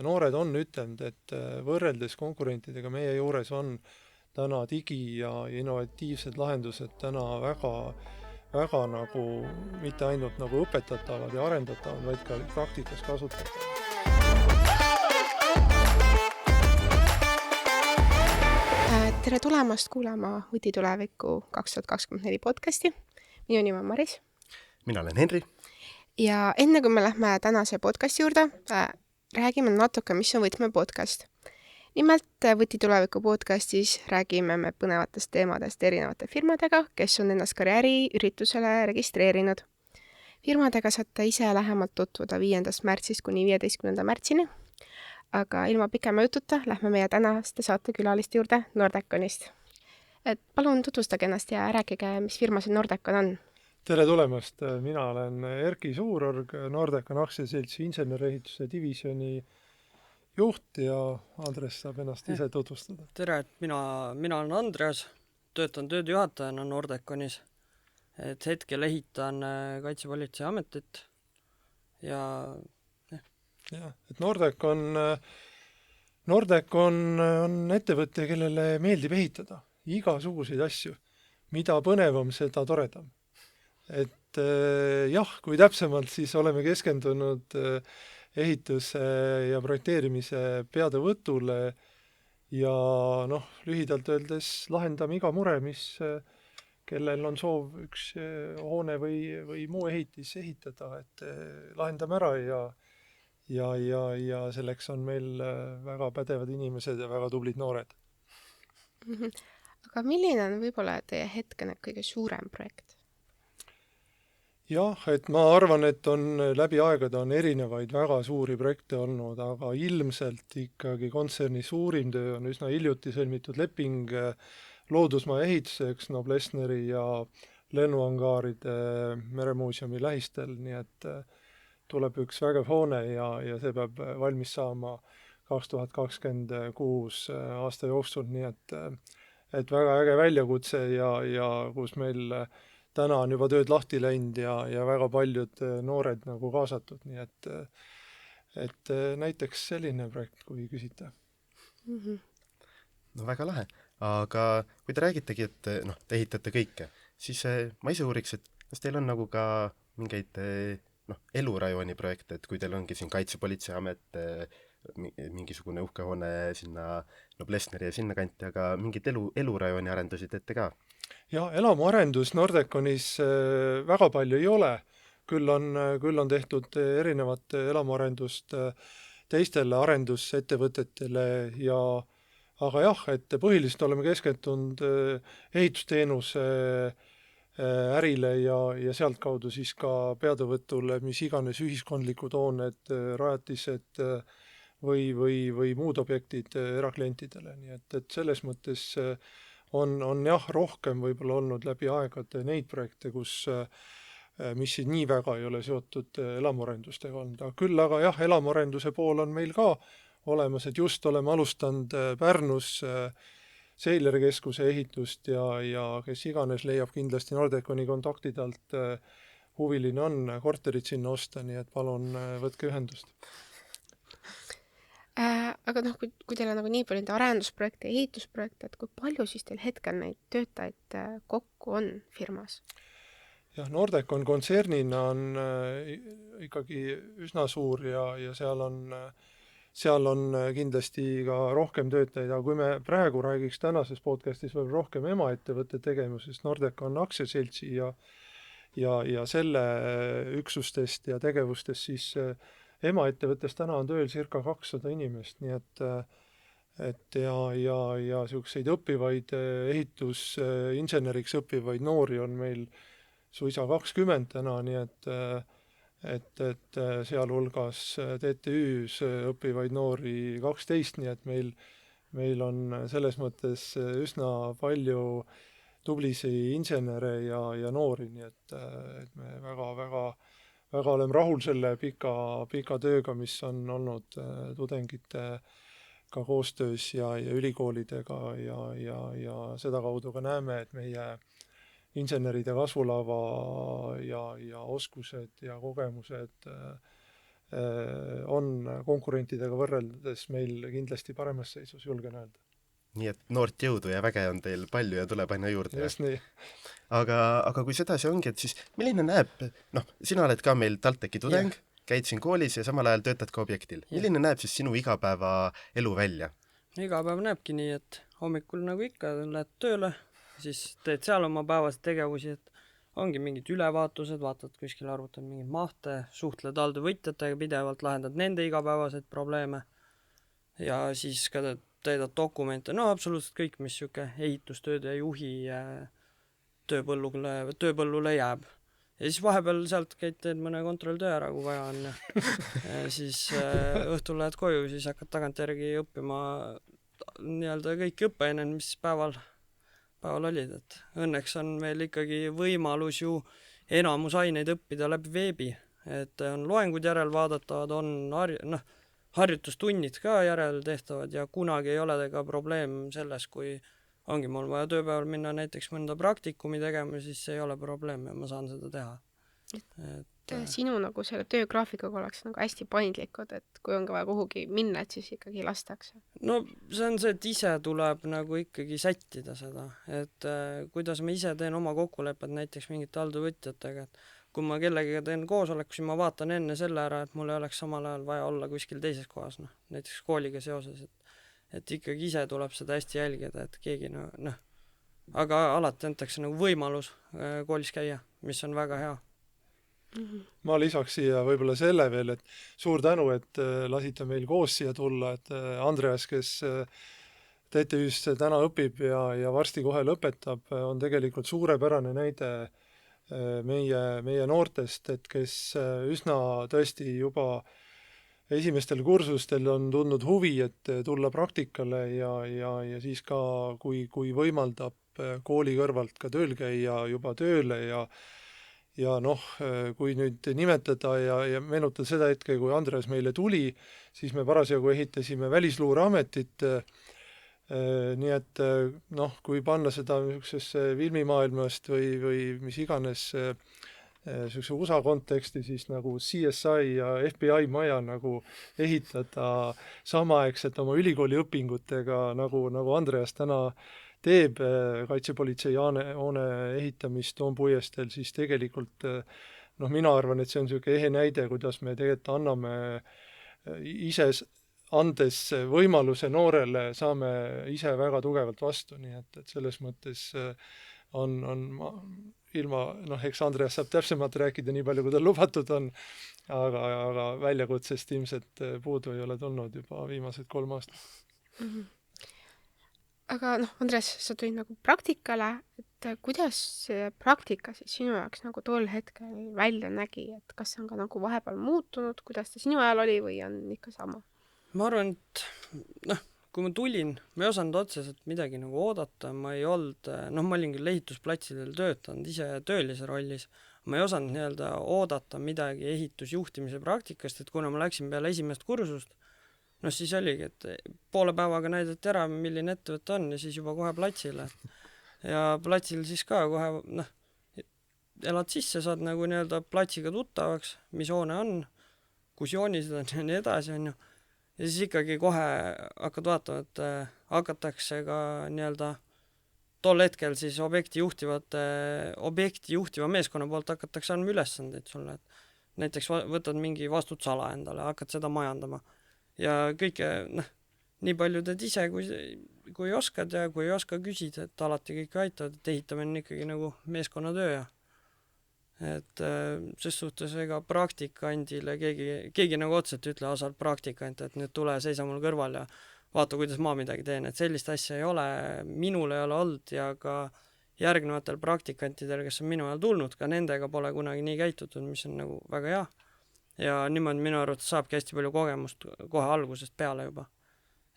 noored on ütelnud, et võrreldes konkurentidega meie juures on täna digi- ja innovatiivsed lahendused täna väga nagu mitte ainult nagu õpetatavad ja arendatavad, vaid ka praktikas kasutatavad. Tere tulemast kuulama Võti tuleviku 2024 podcasti. Minu nimi on Maris. Mina olen Henri. Ja enne kui me lähme tänase podcasti juurde, räägime natuke, mis on Võtme podcast. Nimelt Võti tuleviku podcastis räägime me põnevatest teemadest erinevate firmadega, kes on ennast karjääriüritusele registreerinud. Firmadega saate ise lähemalt tutvuda 5. märtsist kuni 15. märtsini. Aga ilma pikema jututa lähme meie tänaste saatekülaliste juurde Nordeconist. Palun tutvustage ennast ja rääkige, mis firma see Nordecon on. Tere tulemast! Mina olen Erki Suurorg, Nordecon aktsiaseltsi insenerehituse divisjoni juht ja Andres saab ennast ise tutvustada. Tere, mina olen Andres, töötan töödejuhatajana Nordeconis. Hetkel ehitan Kaitsepolitseiametit ja jah, et Nordecon on ettevõte, kellele meeldib ehitada igasuguseid asju. Mida põnevam, seda toredam. Et jah, kui täpsemalt, siis oleme keskendunud ehituse ja projekteerimise peatevõtule ja lühidalt öeldes lahendame iga mure, kellel on soov üks hoone või muu ehitis ehitada, et lahendame ära ja selleks on meil väga pädevad inimesed ja väga tublid noored. Aga milline on võib-olla teie hetkene kõige suurem projekt? Jah, et ma arvan, et läbi aegade on erinevaid väga suuri projekte olnud, aga ilmselt ikkagi kontserni suurim töö on üsna hiljuti sõlmitud leping loodusmaja ehituseks Noblessneri ja lennuangaaride meremuuseumi lähistel, nii et tuleb üks vägev hoone ja see peab valmis saama 2026 aasta jooksul, nii et väga äge väljakutse ja kus meil täna on juba tööd lahti läinud ja väga paljud noored nagu kaasatud, nii et näiteks selline projekt, kui küsite. No väga lahe, aga kui te räägitegi, et te ehitate kõike, siis ma ise uuriks, et kas teil on nagu ka mingeid elurajooni projekte, et kui teil ongi siin Kaitsepolitseiamet, mingisugune uhke hoone sinna Noblessneri ja sinna kanti, aga mingid elurajooni arendusi teete ka? Jah, elamuarendus Nordeconis väga palju ei ole, küll on tehtud erinevat elamuarendust teistele arendusettevõtetele aga jah, et põhiliselt oleme keskendunud ehitusteenuse ärile ja sealt kaudu siis ka peatevõtule, mis iganes ühiskondlikud hooned, rajatised või muud objektid eraklientidele. Nii et selles mõttes on jah rohkem võib-olla olnud läbi aegade neid projekte, mis nii väga ei ole seotud elamuarendustega olnud. Küll aga jah, elamuarenduse pool on meil ka olemas, et just oleme alustanud Pärnus Seilerkeskuse ehitust ja kes iganes leiab kindlasti Nordeconi kontaktid alt huviline on korterit sinna osta, nii et palun võtke ühendust. Aga kui teil on nagu nii palju arendusprojekte ja ehitusprojekte, et kui palju siis teil hetkel neid töötajaid kokku on firmas? Jah, Nordecon kontsernina on ikkagi üsna suur ja seal on kindlasti ka rohkem töötajaid, aga kui me praegu räägiks tänases podcastis võib rohkem emaettevõtte tegemusest, Nordecon aktsiaseltsi ja selle üksustest ja tegevustest, siis emaettevõttes täna on tööl circa 200 inimest, nii et ja selliseid õppivaid ehitusinseneriks õppivaid noori on meil suisa 20 täna, nii et sealhulgas TTÜ-s õppivaid noori 12, nii et meil on selles mõttes üsna palju tublisi insenere ja noori, nii et me väga oleme rahul selle pika tööga, mis on olnud tudengitega koostöös ja ülikoolidega ja seda kaudu ka näeme, et meie inseneride kasvulava ja oskused ja kogemused on konkurentidega võrreldes meil kindlasti paremas seisus, julgen öelda. Nii et noort jõudu ja väge on teil palju ja tuleb aina juurde. Just nii. Aga kui sedasi ongi, et siis milline näeb, sina oled ka meil TalTechi tudeng, käid siin koolis ja samal ajal töötad ka objektil. Milline näeb siis sinu igapäeva elu välja? Iga päev näebki nii, et hommikul nagu ikka lähed tööle, siis teed seal oma päevast tegevusi, et ongi mingid ülevaatused, vaatad kuskil, arvutad mingeid mahte, suhtled alltöövõtjatega pidevalt, lahendad nende igapäevaseid probleeme ja siis ka täidad dokumente, absoluutselt kõik, mis siuke ehitustööde juhi tööpõllule jääb. Ja siis vahepeal sealt teed mõne kontrolltöö ära, kui vaja on. Ja siis õhtul lähed koju, siis hakkad tagantjärgi õppima nii-öelda kõik õppeained, mis päeval olid. Et õnneks on meil ikkagi võimalus ju enamus aineid õppida läbi veebi. Et on loengud järel vaadatavad, on harjutustunnid ka järel tehtavad ja kunagi ei ole ka probleem selles, kui ongi mul vaja tööpäeval minna näiteks mõnda praktikumi tegema, siis see ei ole probleem ja ma saan seda teha. Sinu nagu selle töögraafikuga oleks nagu hästi paindlikud, et kui ongi vaja kuhugi minna, et siis ikkagi lastakse. No see on see, et ise tuleb nagu ikkagi sättida seda, et kuidas ma ise teen oma kokkulepped näiteks mingite alltöövõtjatega, et kui ma kellegagi teen koosoleku, siis ma vaatan enne selle ära, et mul ei oleks samal ajal vaja olla kuskil teises kohas, näiteks kooliga seoses, et ikkagi ise tuleb seda hästi jälgida, et keegi aga alati antakse nagu võimalus koolis käia, mis on väga hea. Ma lisaks siia võib-olla selle veel, et suur tänu, et lasite meil koos siia tulla, et Andreas, kes TTÜ-s täna õpib ja varsti kohe lõpetab, on tegelikult suurepärane näide meie noortest, et kes üsna tõesti juba esimestel kursustel on tundnud huvi, et tulla praktikale ja siis ka, kui võimaldab kooli kõrvalt ka tööl käia juba tööle ja kui nüüd nimetada ja meenutada seda hetke, kui Andreas meile tuli, siis me parasjagu ehitasime Välisluureametit, nii et kui panna seda niisugusesse filmimaailmast või mis iganes niisuguse USA konteksti, siis nagu CSI ja FBI maja nagu ehitada samaaegselt oma ülikooli õpingutega, nagu Andreas täna teeb kaitsepolitsei hoone ehitamist Toompuiesteel, siis tegelikult mina arvan, et see on niisugune ehe näide, kuidas me tegelikult anname ise, andes võimaluse noorele, saame ise väga tugevalt vastu, nii et selles mõttes on ilma, eks Andreas saab täpsemalt rääkida nii palju, kui tal lubatud on, aga väljakutsest ilmselt puudu ei ole tulnud juba viimased 3 aastat. Mm-hmm. Aga Andres, sa tulid nagu praktikale, et kuidas see praktika siis sinu jaoks nagu tol hetkel välja nägi, et kas see on ka nagu vahepeal muutunud, kuidas ta sinu ajal oli või on ikka sama? Ma arvan, et kui ma tulin, ma ei osanud otseselt midagi nagu oodata, ma ei olnud, ma olin küll ehitusplatsidel töötanud ise töölise rollis, ma ei osanud nii-öelda oodata midagi ehitusjuhtimise praktikast, et kuna ma läksin peale esimest kursust, siis oligi, et poole päevaga näidati ära, milline ettevõte on ja siis juba kohe platsile. Ja platsil siis ka kohe, elad sisse, saad nagu nii-öelda platsiga tuttavaks, mis hoone on, kus joonised on ja nii edasi, on ju. Ja siis ikkagi kohe hakkad vaatama, et hakatakse ka nii-öelda tol hetkel siis objekti juhtiva meeskonna poolt hakatakse andma ülesandeid sulle, et näiteks võtad mingi vastutusala endale, hakkad seda majandama. Ja kõike, nii palju teed ise, kui oskad ja kui ei oska küsida, et alati kõik aitavad, et ehitamine on ikkagi nagu meeskonnatöö ja et ses suhtes ega praktikandile keegi nagu otseselt ütle, sa oled praktikant, et nüüd tule seisa mul kõrval ja vaata, kuidas ma midagi teen, et sellist asja ei ole, minul ei ole olnud ja ka järgnevatel praktikantidel, kes on minu ajal tulnud, ka nendega pole kunagi nii käitutud, mis on nagu väga hea. Ja niimoodi minu arvates saabki hästi palju kogemust kohe algusest peale juba.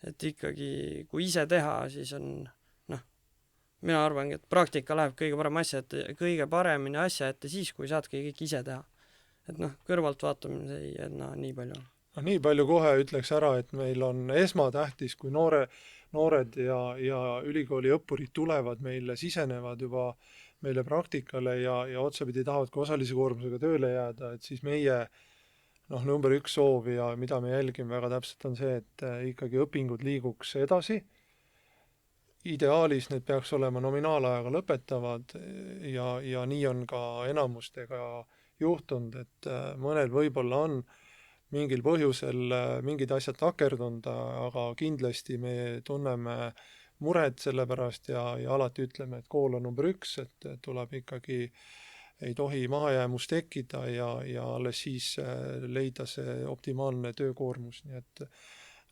Et ikkagi, kui ise teha, siis on, mina arvangi, et praktika läheb kõige paremini asja ette siis, kui saadki kõik ise teha. Et kõrvalt vaatamine ei nii palju. Nii palju kohe ütleks ära, et meil on esmatähtis, kui noored ja ülikooli õppurid tulevad meile, sisenevad juba meile praktikale ja otsapidi tahavad ka osalise koormusega tööle jääda, et siis meie noh, number üks soov ja mida me jälgime väga täpselt, on see, et ikkagi õpingud liiguks edasi. Ideaalis need peaks olema nominaalajaga lõpetavad ja nii on ka enamustega juhtunud, et mõnel võib-olla on mingil põhjusel mingid asjad takerdunud, aga kindlasti me tunneme mured selle pärast ja alati ütleme, et kool on number üks, et tuleb ikkagi, ei tohi mahajäämus tekkida ja alles siis leida see optimaalne töökoormus, nii et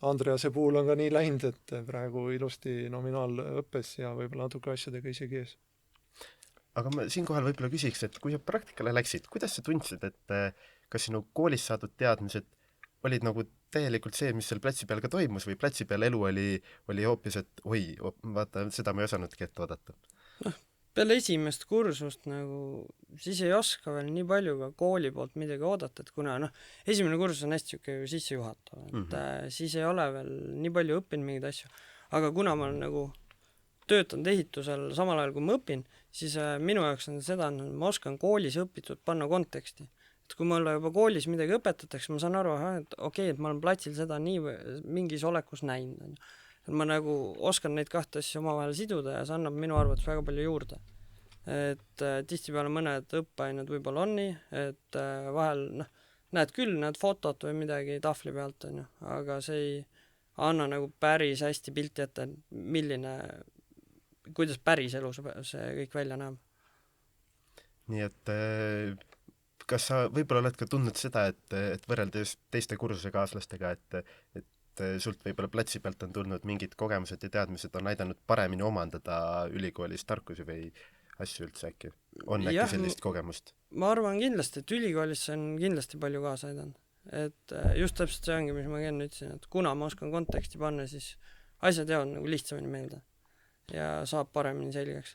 Andrease puhul on ka nii läinud, et praegu ilusti nominaalõppes ja võib-olla natuke asjadega isegi ees. Aga ma siinkohal võib-olla küsiks, et kui sa praktikale läksid, kuidas sa tundsid, et kas sinu koolis saadud teadmised olid nagu täielikult see, mis seal platsi peal ka toimus või platsi peal elu oli hoopis, et oi, vaata, seda ma ei osanudki ette oodata? Peale esimest kursust nagu siis ei oska veel nii palju ka kooli poolt midagi oodata, et kuna esimene kursus on hästi siuke sissejuhatav, et siis ei ole veel nii palju õppinud mingeid asju, aga kuna ma olen nagu töötanud ehitusel samal ajal kui ma õpin, siis minu jaoks on seda, et ma oskan koolis õpitud panna konteksti. Et kui mulle juba koolis midagi õpetatakse, ma saan aru, et okei, et ma olen platsil seda nii mingis olekus näinud. Ma nagu oskan neid kahte asja omavahel siduda ja see annab minu arvates väga palju juurde. Et tihtipeale mõned õppeained võib-olla on nii, et vahel näed küll, näed fotot või midagi tahvli pealt, aga see ei anna nagu päris hästi pilti ette, kuidas päris elus see kõik välja näeb. Nii et kas sa võib-olla oled ka tundnud seda, et võrreldes teiste kursusekaaslastega, et sult võib-olla platsi pealt on tulnud mingid kogemused ja teadmised on aidanud paremini omandada ülikoolis tarkusi või asju üldse äkki? On äkki sellist kogemust? Ma arvan kindlasti, et ülikoolis on kindlasti palju kaasa aidanud. Et just täpselt see ongi, mis ma enne ütlesin, et kuna ma oskan konteksti panna, siis asjad jäävad nagu lihtsamini meelde ja saab paremini selgeks.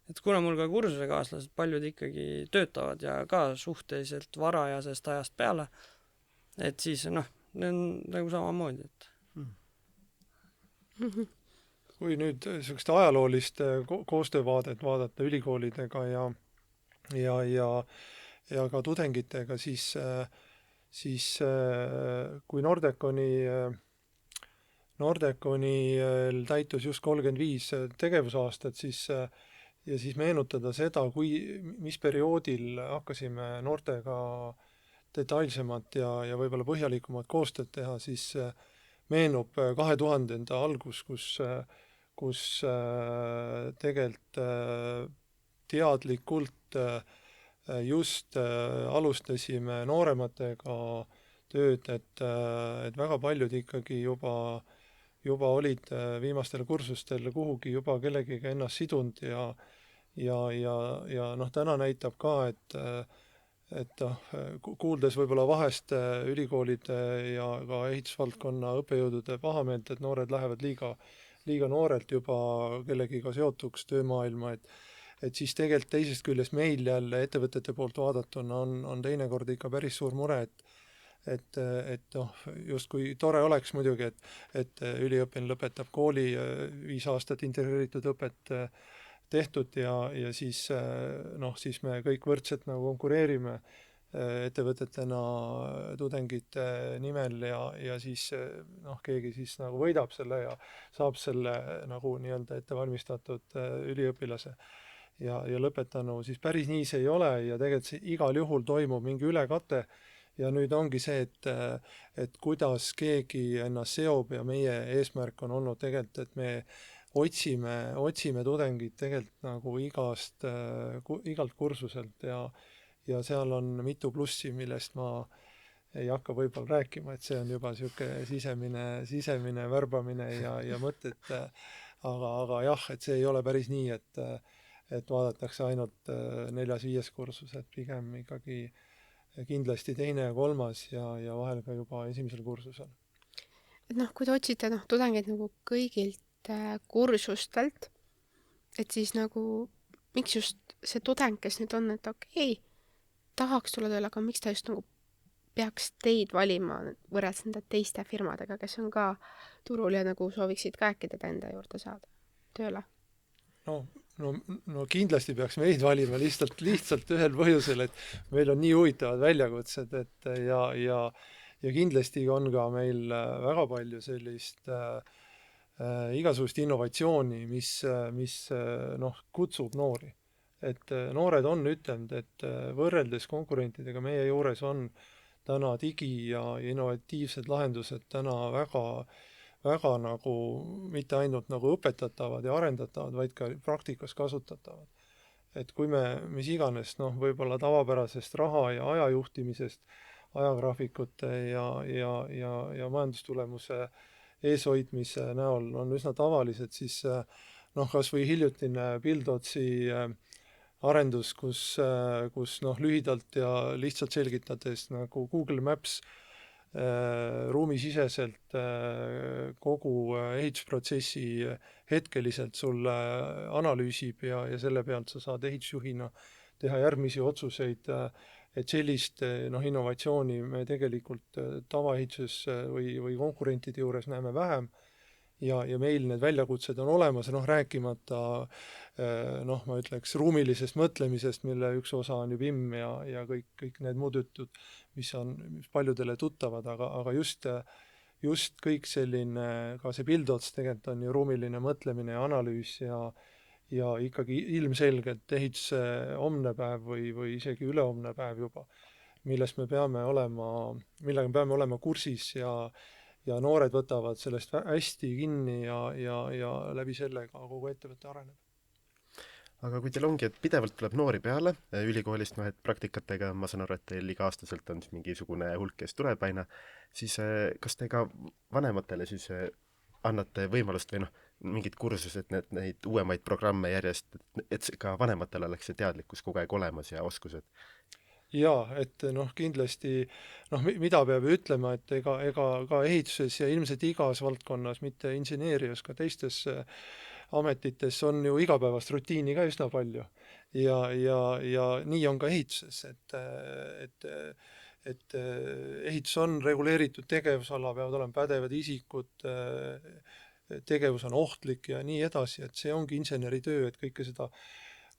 Et kuna mul ka kursusekaaslased paljud ikkagi töötavad ja ka suhteliselt varajasest ajast peale, et siis nagu samamoodi, et kui nüüd sellist ajaloolist koostöövaadet vaadata ülikoolidega ja ka tudengitega, siis kui Nordeconi täitus just 35 tegevusaastat, siis meenutada seda, mis perioodil hakkasime noortega detailsemat ja võib-olla põhjalikumat koostööd teha, siis meenub 2000. algus, kus tegelikult teadlikult just alustasime noorematega tööd, et väga paljud ikkagi juba olid viimastel kursustel kuhugi juba kellegiga ennast sidunud ja täna näitab ka, et kuuldes võib-olla vahest ülikoolide ja ka ehitusvaldkonna õppejõudude pahameelt, et noored lähevad liiga noorelt juba kellegiga seotuks töömaailma, et siis tegelikult teisest küljest meil jälle ettevõtete poolt vaadatuna on teinekord ikka päris suur mure, et justkui tore oleks muidugi, et üliõpilane lõpetab kooli 5 aastat integreeritud õpet tehtud ja siis me kõik võrdselt nagu konkureerime ettevõtetena tudengite nimel ja siis keegi siis nagu võidab selle ja saab selle nagu nii-öelda ettevalmistatud üliõpilase ja lõpetanu, siis päris nii see ei ole ja tegelikult see igal juhul toimub mingi ülekate ja nüüd ongi see, et kuidas keegi ennast seob ja meie eesmärk on olnud tegelikult, et me otsime tudengid tegelikult nagu igalt kursuselt ja seal on mitu plussi, millest ma ei hakka võib-olla rääkima, et see on juba siuke sisemine värbamine ja mõtted, aga jah, et see ei ole päris nii, et vaadatakse ainult 4-5 kursus, et pigem ikkagi kindlasti 2. ja 3. ja vahel ka juba 1. kursusel. Et kui te otsite tudengeid nagu kõigilt kursustelt, et siis nagu miks just see tudeng, kes nüüd on, et okei, tahaks tulla tööle, aga miks ta just nagu peaks teid valima võrreldes nende teiste firmadega, kes on ka turul ja nagu sooviksid ka äkki teda enda juurde saada tööle? No no kindlasti peaks meid valima lihtsalt ühel põhjusel, et meil on nii huvitavad väljakutsed, et ja kindlasti on ka meil väga palju sellist igasugust innovatsiooni, mis kutsub noori. Et noored on ütelnud, et võrreldes konkurentidega meie juures on täna digi- ja innovatiivsed lahendused täna väga nagu mitte ainult nagu õpetatavad ja arendatavad, vaid ka praktikas kasutatavad. Et kui me mis iganes, võib-olla tavapärasest raha ja aja juhtimisest, ajagraafikute ja majandustulemuse eeshoidmise näol on üsna tavalised, siis kas või hiljutine Buildotsi arendus, kus lühidalt ja lihtsalt selgitades nagu Google Maps ruumisiseselt kogu ehitusprotsessi hetkeliselt sulle analüüsib ja selle pealt sa saad ehitusjuhina teha järgmisi otsuseid, et sellist innovatsiooni me tegelikult tavaehituses või konkurentide juures näeme vähem ja meil need väljakutsed on olemas, rääkimata ma ütleks ruumilisest mõtlemisest, mille üks osa on ju BIM ja kõik need muud jutud, mis paljudele tuttavad, aga just kõik selline, ka see Buildots tegelikult on ju ruumiline mõtlemine ja analüüs ja ikkagi ilmselgelt ehituse homne päev või isegi ülehomne päev juba, millega me peame olema kursis ja noored võtavad sellest hästi kinni ja läbi selle ka kogu ettevõte areneb. Aga kui teil ongi, et pidevalt tuleb noori peale ülikoolist, et praktikatega, ma saan aru, et teil iga-aastaselt on mingisugune hulk, kes tuleb aina, siis kas te ka vanematele siis annate võimalust või mingid kursused, neid uuemaid programme järjest, et ka vanematel oleks see teadlikkus kogu aeg olemas ja oskused? Jaa, et kindlasti, mida peab ütlema, et ega ka ehituses ja ilmselt igas valdkonnas, mitte inseneerias, ka teistes ametites on ju igapäevast rutiini ka üsna palju. Ja nii on ka ehituses, et ehitus on reguleeritud tegevusala, peavad olema pädevad isikud, tegevus on ohtlik ja nii edasi, et see ongi inseneri töö, et kõike seda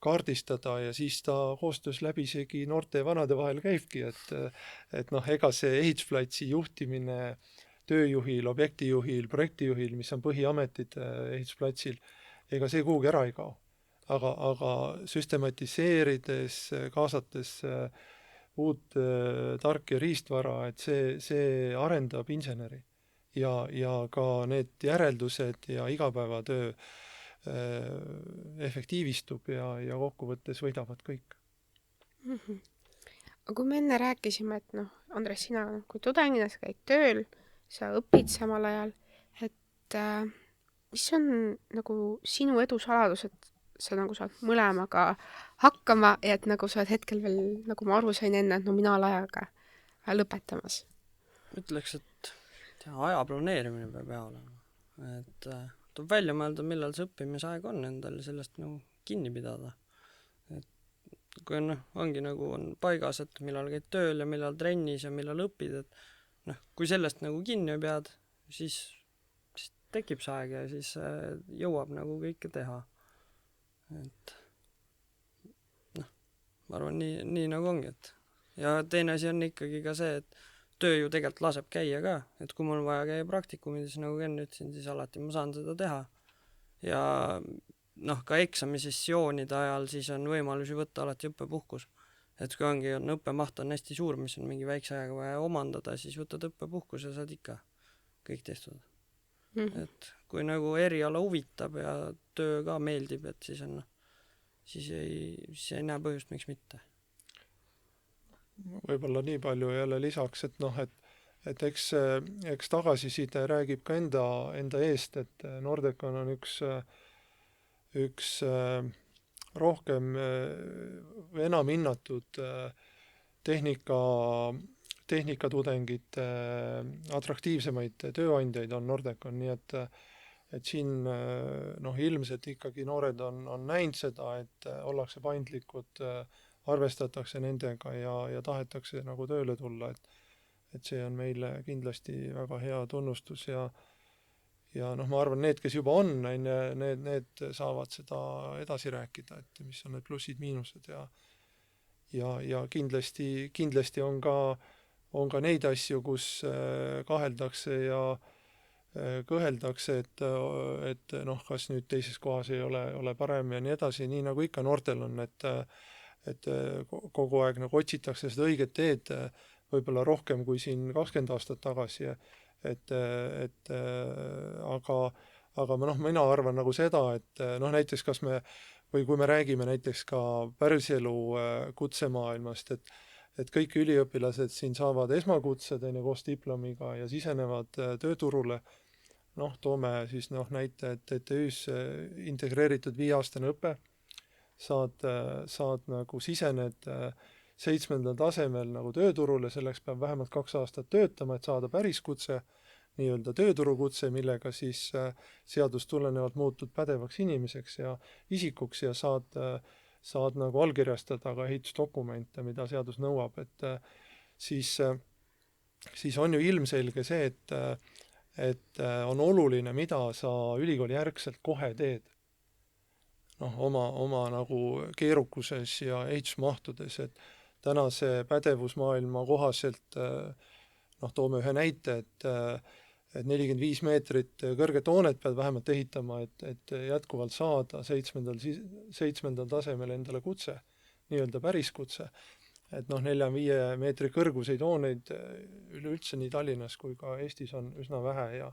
kaardistada ja siis ta koostöös läbi isegi noorte ja vanade vahel käibki, et ega see ehitusplatsi juhtimine tööjuhil, objektijuhil, projektijuhil, mis on põhiametid ehitusplatsil, ega see kuhugi ära ei kao. Aga süstematiseerides, kaasates uut tark ja riistvara, et see arendab inseneri ja ka need järeldused ja igapäevatöö efektiivistub ja kokkuvõttes võidavad kõik. Aga kui me enne rääkisime, et Andres, sina kui tudengina, sa käid tööl, sa õpid samal ajal, et mis on nagu sinu edu saladus, et sa saad mõlemaga hakkama ja et sa oled hetkel veel, nagu ma aru sain enne, et nominaalajaga lõpetamas? Ütleks, et aja planeerimine peab hea olema. Et tuleb välja mõelda, millal see õppimisaeg on endal ja sellest kinni pidada. Et kui ongi on paigas, et millal käid tööl ja millal trennis ja millal õpid, et kui sellest kinni pead, siis tekib see aeg ja siis jõuab kõike teha. Et ma arvan, nii ongi, et ja teine asi on ikkagi ka see, et töö ju tegelikult laseb käia ka, et kui mul on vaja käia praktikumides, nagu enne ütlesin, siis alati ma saan seda teha. Ja ka eksamisessioonide ajal siis on võimalusi võtta alati õppepuhkus. Et kui ongi õppemaht on hästi suur, mis on mingi väikse ajaga vaja omandada, siis võtad õppepuhkus ja saad ikka kõik tehtud. Et kui eriala huvitab ja töö ka meeldib, et siis ei näe põhjust, miks mitte. Võib-olla nii palju jälle lisaks, et eks tagasiside räägib ka enda eest, et Nordecon on üks rohkem või enam hinnatud tehnikatudengite atraktiivsemaid tööandjaid on Nordecon, nii et siin ilmselt ikkagi noored on näinud seda, et ollakse paindlikud, arvestatakse nendega ja tahetakse tööle tulla, et see on meile kindlasti väga hea tunnustus ja noh, ma arvan, need, kes juba on ju, need saavad seda edasi rääkida, et mis on need plussid-miinused ja kindlasti on ka neid asju, kus kaheldakse ja kõheldakse, et noh, kas nüüd teises kohas ei ole parem ja nii edasi, nii nagu ikka noortel on, et kogu aeg nagu otsitakse seda õiget teed võib-olla rohkem kui siin 20 aastat tagasi, aga noh, mina arvan nagu seda, et noh, näiteks või kui me räägime näiteks ka päriselu kutsemaailmast, et kõik üliõpilased siin saavad esmakutsed koos diplomiga ja sisenevad tööturule, noh, toome siis näite, et TTÜ-s integreeritud 5-aastane õpe, saad nagu sisened 7. tasemel nagu tööturule, selleks peab vähemalt 2 aastat töötama, et saada päris kutse, nii-öelda tööturukutse, millega siis seadust tulenevalt muutud pädevaks inimeseks ja isikuks ja saad nagu allkirjastada ka ehitusdokumente, mida seadus nõuab, et siis on ju ilmselge see, et on oluline, mida sa ülikooli järgselt kohe teed. Noh, oma nagu keerukuses ja ehitusmahtudes, et tänase pädevusmaailma kohaselt, noh, toome ühe näite, et 45 meetrit kõrget hoonet pead vähemalt ehitama, et jätkuvalt saada 7. tasemel endale kutse, nii-öelda päris kutse. Et noh, 4-5 meetri kõrguseid hooneid üleüldse nii Tallinnas kui ka Eestis on üsna vähe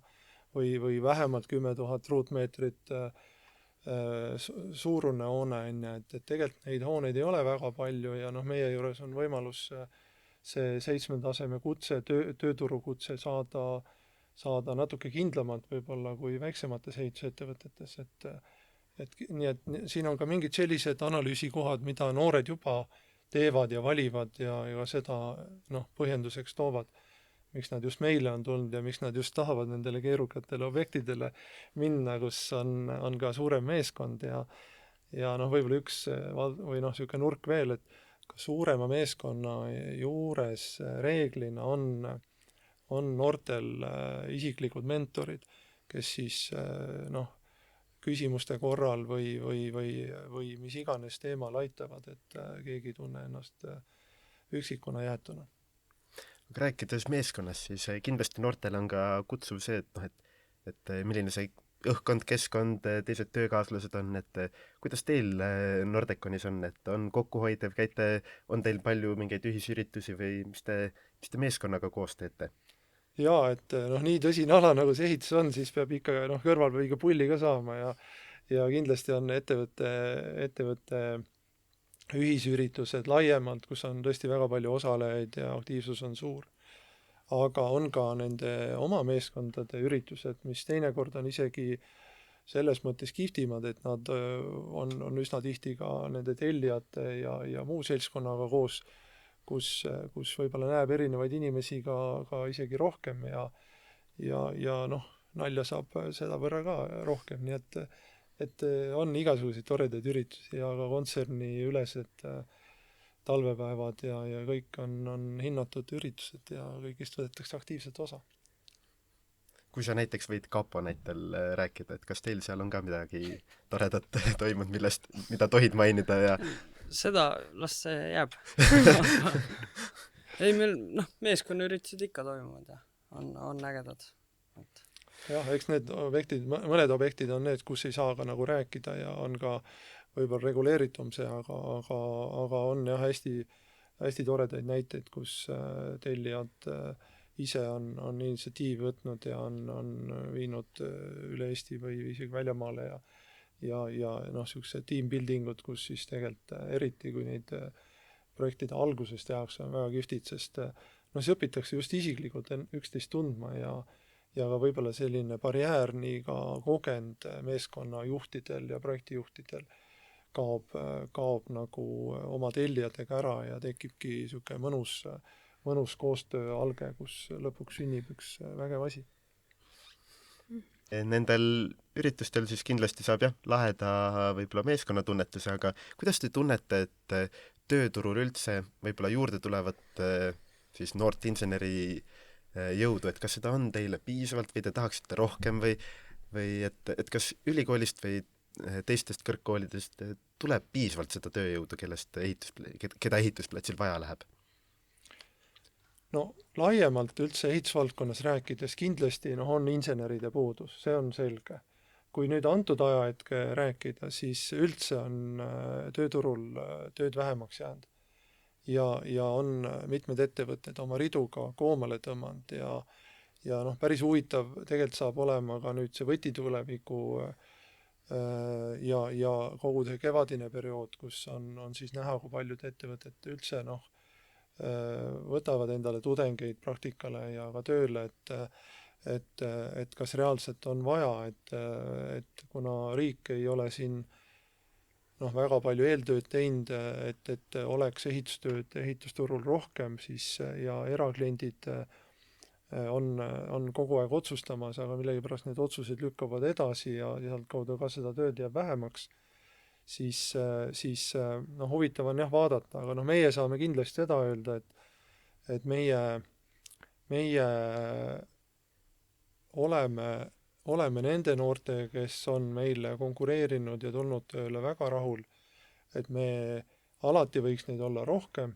või vähemalt 10 000 ruutmeetrit suurune hoone, et tegelikult neid hooneid ei ole väga palju ja noh, meie juures on võimalus see 7. taseme kutse, tööturukutse saada natuke kindlamalt võib-olla kui väiksemates ehitusettevõtetes, nii et siin on ka mingid sellised analüüsikohad, mida noored juba teevad ja valivad ja seda noh, põhjenduseks toovad, miks nad just meile on tulnud ja miks nad just tahavad nendele keerukatele objektidele minna, kus on ka suurem meeskond ja noh, võib-olla üks või noh, niisugune nurk veel, et ka suurema meeskonna juures reeglina on noortel isiklikud mentorid, kes siis noh, küsimuste korral või mis iganes teemal aitavad, et keegi ei tunne ennast üksikuna jäetuna. Aga rääkides meeskonnast, siis kindlasti noortel on ka kutsuv see, et milline see õhkkond, keskkond, teised töökaaslased on, et kuidas teil Nordeconis on, et on kokkuhoidev, on teil palju mingeid ühisüritusi või mis te meeskonnaga koos teete? Jaa, et noh, nii tõsine ala nagu see ehitus on, siis peab ikka noh, kõrval peab ikka pulli ka saama ja kindlasti on ettevõtte ühisüritused laiemalt, kus on tõesti väga palju osalejaid ja aktiivsus on suur. Aga on ka nende oma meeskondade üritused, mis teinekord on isegi selles mõttes kihvtimad, et nad on üsna tihti ka nende tellijate ja muu seltskonnaga koos, kus võib-olla näeb erinevaid inimesi ka isegi rohkem ja noh, nalja saab seda võrra ka rohkem, nii et on igasuguseid toredaid üritusi ja ka kontserni ülesed talvepäevad ja kõik on hinnatud üritused ja kõigist võetakse aktiivselt osa. Kui sa näiteks võid Kapo näitel rääkida, et kas teil seal on ka midagi toredat toimunud, mida tohid mainida ja seda, las see jääb. Ei, meil meeskonnaüritused ikka toimuvad ja on ägedad. Jah, eks need objektid, mõned objektid on need, kus ei saa ka nagu rääkida ja on ka võib-olla reguleeritum see, aga on jah hästi toredaid näiteid, kus tellijad ise on initsiatiiv võtnud ja on viinud üle Eesti või isegi väljamaale ja noh, niisugused teambuildingud, kus siis tegelikult eriti, kui neid projektide alguses tehakse, on väga kihvtid, sest noh, see õpitakse just isiklikult üksteist tundma ja ka võib-olla selline barjäär nii ka kogenud meeskonnajuhtidel ja projektijuhtidel kaob nagu oma tellijatega ära ja tekibki niisugune mõnus koostöö alge, kus lõpuks sünnib üks vägev asi. Nendel üritustel siis kindlasti saab laheda võib-olla meeskonnatunnetuse, aga kuidas te tunnete, et tööturul üldse võib-olla juurde tulevat siis noort inseneri jõudu, et kas seda on teile piisavalt või te tahaksite rohkem või või et kas ülikoolist või teistest kõrgkoolidest tuleb piisavalt seda tööjõudu, keda ehitusplatsil vaja läheb? No laiemalt üldse ehitusvaldkonnas rääkides kindlasti on inseneride puudus, see on selge. Kui nüüd antud ajahetke rääkida, siis üldse on tööturul tööd vähemaks jäänud. Ja on mitmed ettevõtted oma ridu ka koomale tõmmanud ja päris huvitav tegelikult saab olema ka nüüd see võtituleviku ja kogu see kevadine periood, kus on siis näha, kui paljud ettevõtted üldse võtavad endale tudengeid praktikale ja ka tööle, et kas reaalselt on vaja, et kuna riik ei ole siin väga palju eeltööd teinud, et oleks ehitusturul rohkem, siis ja erakliendid on kogu aeg otsustamas, aga millegipärast need otsused lükkavad edasi ja sealt kaudu ka seda tööd jääb vähemaks, siis huvitav on vaadata, aga meie saame kindlasti seda öelda, et meie oleme nende noorte, kes on meile konkureerinud ja tulnud tööle väga rahul, et me alati võiks neid olla rohkem.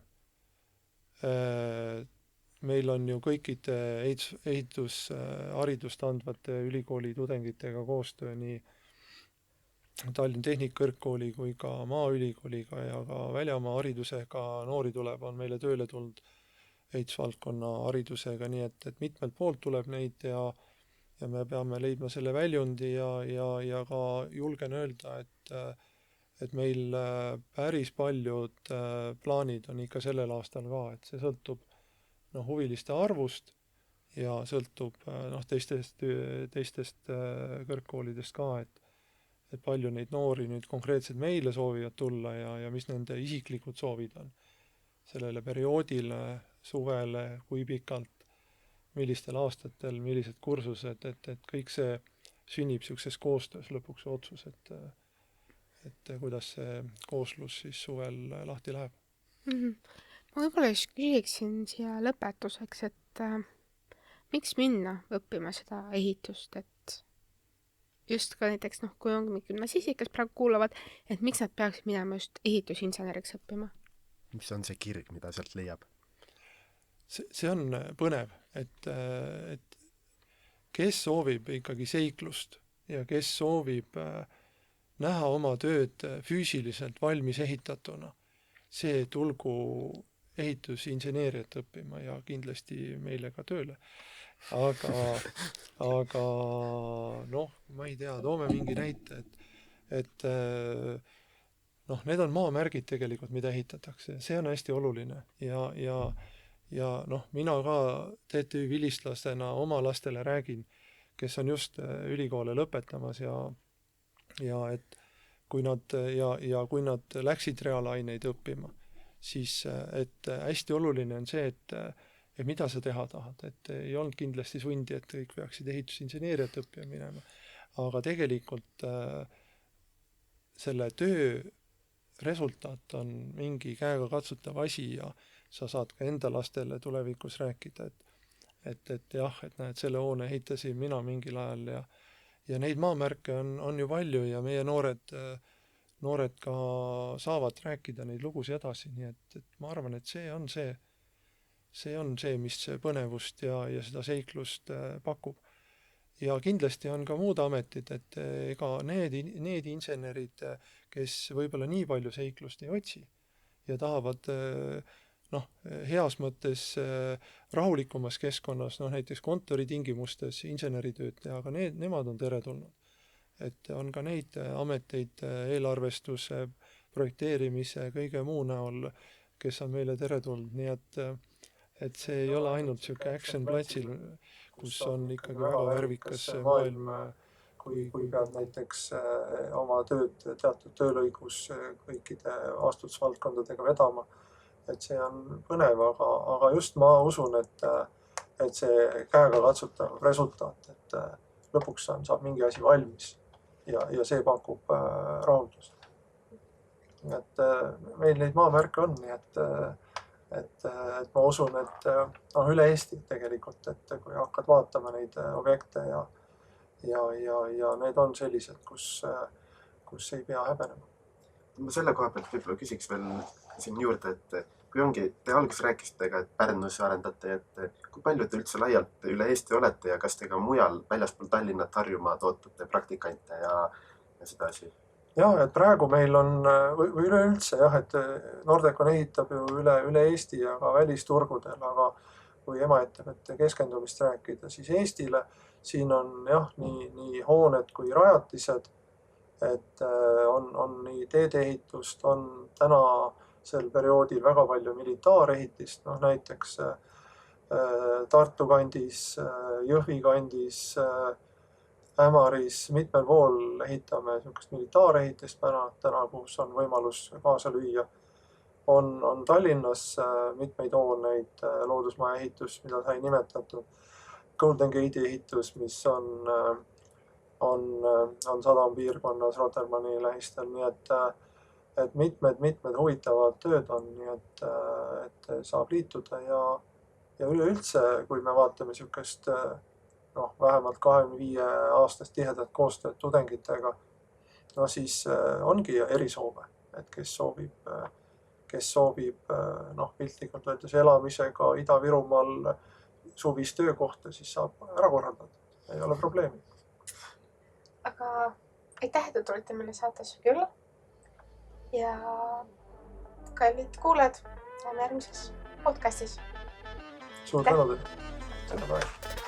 Meil on ju kõikide ehitusharidust andvate ülikooli tudengitega koostöö nii Tallinna Tehnikakõrgkooli kui ka Maaülikooliga ja ka väljamaa haridusega noori tuleb, on meile tööle tulnud ehitusvaldkonna haridusega, nii et mitmelt poolt tuleb neid ja me peame leidma selle väljundi ja ka julgen öelda, et meil päris paljud plaanid on ikka sellel aastal ka, et see sõltub huviliste arvust ja sõltub teistest kõrgkoolidest ka, et palju neid noori nüüd konkreetselt meile soovivad tulla ja mis nende isiklikud soovid on sellele perioodile, suvele, kui pikalt, millistel aastatel, millised kursused, et kõik see sünnib niisuguses koostöös lõpuks otsus, et kuidas see kooslus siis suvel lahti läheb. Ma võib-olla küsiksin siia lõpetuseks, et miks minna õppima seda ehitust, et just ka näiteks, kui on gümnasistid, kes praegu kuulavad, et miks nad peaksid minema just ehitusinseneriks õppima? Mis on see kirg, mida sealt leiab? See on põnev, et kes soovib ikkagi seiklust ja kes soovib näha oma tööd füüsiliselt valmis ehitatuna, see tulgu ehitusinseneeriat õppima ja kindlasti meile ka tööle. Aga ma ei tea, toome mingi näite, et need on maamärgid tegelikult, mida ehitatakse. See on hästi oluline ja mina ka TTÜ vilistlasena oma lastele räägin, kes on just ülikoole lõpetamas ja et kui nad läksid reaalaineid õppima, siis et hästi oluline on see, et mida sa teha tahad, et ei olnud kindlasti sundi, et kõik peaksid ehitusinseneeriat õppima minema, aga tegelikult selle töö resultaat on mingi käega katsutav asi ja sa saad ka enda lastele tulevikus rääkida, et jah, et näed, selle hoone ehitasin mina mingil ajal ja neid maamärke on ju palju ja meie noored ka saavad rääkida neid lugusid edasi, nii et ma arvan, et see on see, mis põnevust ja seda seiklust pakub. Ja kindlasti on ka muud ametid, et ega need insenerid, kes võib-olla nii palju seiklust ei otsi ja tahavad heas mõttes rahulikumas keskkonnas, näiteks kontoritingimustes inseneritööd teha, aga nemad on teretulnud. Et on ka neid ameteid eelarvestuse, projekteerimise, kõige muu näol, kes on meile teretulnud, nii et see ei ole ainult siuke action platsil, kus on ikkagi väga värvikas maailm, kui pead näiteks oma tööd teatud töölõigus kõikide vastutusvaldkondadega vedama, et see on põnev, aga just ma usun, et see käega katsutav resultaat, et lõpuks saab mingi asi valmis ja see pakub rahuldust. Et meil neid maamärke on, nii et ma usun, et üle Eesti tegelikult, et kui hakkad vaatama neid objekte ja need on sellised, kus ei pea häbenema. Ma selle koha pealt võib-olla küsiks veel siin juurde, et kui ongi, te alguses rääkisite ka, et Pärnus arendate, et kui palju te üldse laialt üle Eesti olete ja kas te ka mujal väljaspool Tallinnat, Harjumaad ootate praktikante ja seda asi? Jah, et praegu meil on, või üleüldse jah, et Nordecon ehitab ju üle Eesti ja ka välisturgudel, aga kui emaettevõtte keskendumist rääkida, siis Eestile siin on jah, nii hooned kui rajatised, et on nii teedeehitust, on tänasel perioodil väga palju militaarehitist, näiteks Tartu kandis, Jõhvi kandis, Ämaris, mitmel pool ehitame niisugust militaarehitist täna, kus on võimalus kaasa lüüa. On Tallinnas mitmeid hooneid, loodusmaja ehitus, mida sai nimetatud, Golden Gate'i ehitus, mis on sadampiirkonnas Rotermanni lähistel, nii et mitmed huvitavad tööd on, nii et saab liituda ja üleüldse, kui me vaatame niisugust vähemalt 25-aastast tihedat koostööd tudengitega, siis ongi erisoove, et kes soovib piltlikult öeldes elamisega Ida-Virumaal suvist töökohta, siis saab ära korraldada, ei ole probleemi. Aga aitäh, et tulite meile saatesse külla ja kallid kuulajad, näeme järgmises podcastis. Suur tänu teile.